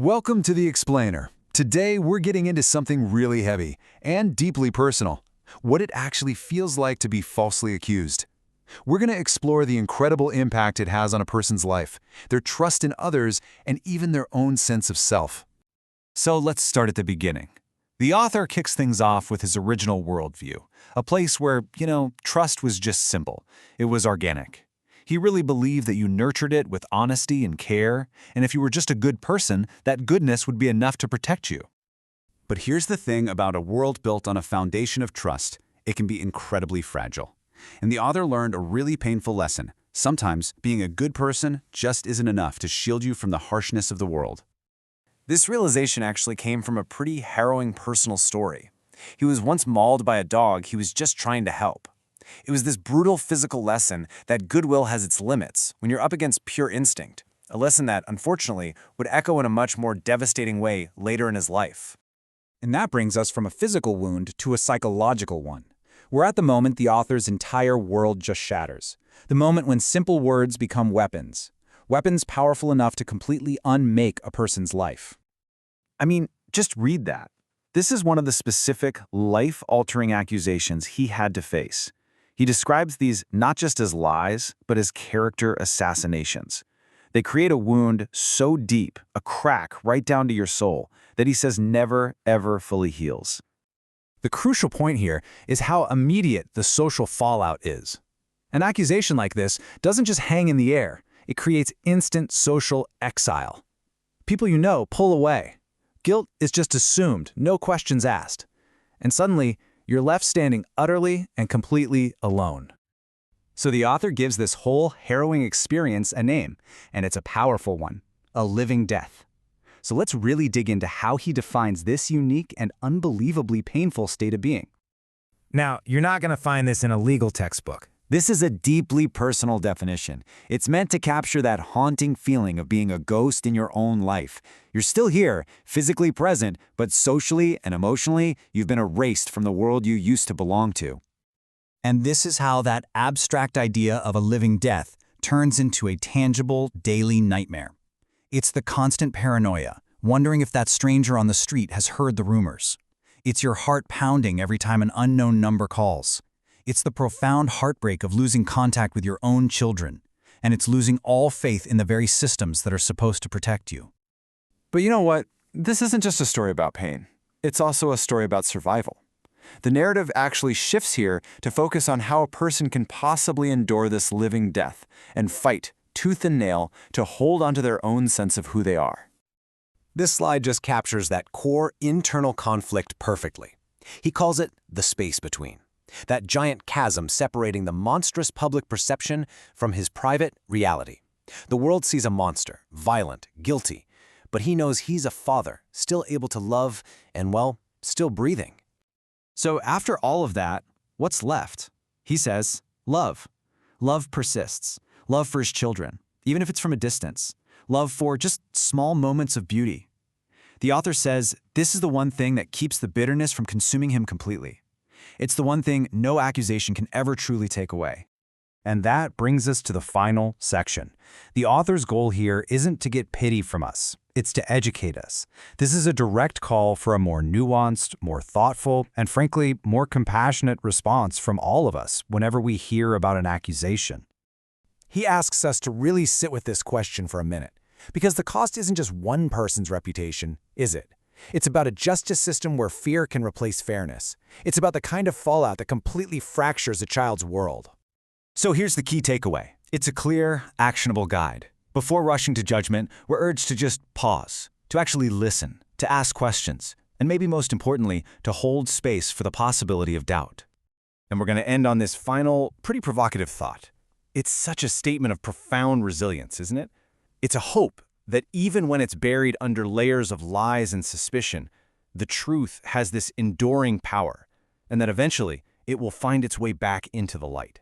Welcome to The Explainer. Today, we're getting into something really heavy and deeply personal. What it actually feels like to be falsely accused. We're going to explore the incredible impact it has on a person's life, their trust in others, and even their own sense of self. So let's start at the beginning. The author kicks things off with his original worldview, a place where, trust was just simple. It was organic. He really believed that you nurtured it with honesty and care, and if you were just a good person, that goodness would be enough to protect you. But here's the thing about a world built on a foundation of trust. It can be incredibly fragile. And the author learned a really painful lesson. Sometimes being a good person just isn't enough to shield you from the harshness of the world. This realization actually came from a pretty harrowing personal story. He was once mauled by a dog he was just trying to help. It was this brutal physical lesson that goodwill has its limits when you're up against pure instinct, a lesson that, unfortunately, would echo in a much more devastating way later in his life. And that brings us from a physical wound to a psychological one. We're at the moment the author's entire world just shatters. The moment when simple words become weapons. Weapons powerful enough to completely unmake a person's life. I mean, just read that. This is one of the specific, life-altering accusations he had to face. He describes these not just as lies, but as character assassinations. They create a wound so deep, a crack right down to your soul, that he says never, ever fully heals. The crucial point here is how immediate the social fallout is. An accusation like this doesn't just hang in the air. It creates instant social exile. People you know pull away. Guilt is just assumed, no questions asked. And suddenly, you're left standing utterly and completely alone. So the author gives this whole harrowing experience a name, and it's a powerful one, a living death. So let's really dig into how he defines this unique and unbelievably painful state of being. Now, you're not going to find this in a legal textbook. This is a deeply personal definition. It's meant to capture that haunting feeling of being a ghost in your own life. You're still here, physically present, but socially and emotionally, you've been erased from the world you used to belong to. And this is how that abstract idea of a living death turns into a tangible, daily nightmare. It's the constant paranoia, wondering if that stranger on the street has heard the rumors. It's your heart pounding every time an unknown number calls. It's the profound heartbreak of losing contact with your own children, and it's losing all faith in the very systems that are supposed to protect you. But you know what? This isn't just a story about pain. It's also a story about survival. The narrative actually shifts here to focus on how a person can possibly endure this living death and fight, tooth and nail, to hold onto their own sense of who they are. This slide just captures that core internal conflict perfectly. He calls it the space between. That giant chasm separating the monstrous public perception from his private reality. The world sees a monster, violent, guilty, but he knows he's a father, still able to love and, well, still breathing. So after all of that, what's left? He says, love. Love persists. Love for his children, even if it's from a distance. Love for just small moments of beauty. The author says this is the one thing that keeps the bitterness from consuming him completely. It's the one thing no accusation can ever truly take away. And that brings us to the final section. The author's goal here isn't to get pity from us. It's to educate us. This is a direct call for a more nuanced, more thoughtful, and frankly, more compassionate response from all of us whenever we hear about an accusation. He asks us to really sit with this question for a minute, because the cost isn't just one person's reputation, is it? It's about a justice system where fear can replace fairness. It's about the kind of fallout that completely fractures a child's world. So here's the key takeaway. It's a clear, actionable guide. Before rushing to judgment, we're urged to just pause, to actually listen, to ask questions, and maybe most importantly, to hold space for the possibility of doubt. And we're going to end on this final, pretty provocative thought. It's such a statement of profound resilience, isn't it? It's a hope that even when it's buried under layers of lies and suspicion, the truth has this enduring power, and that eventually it will find its way back into the light.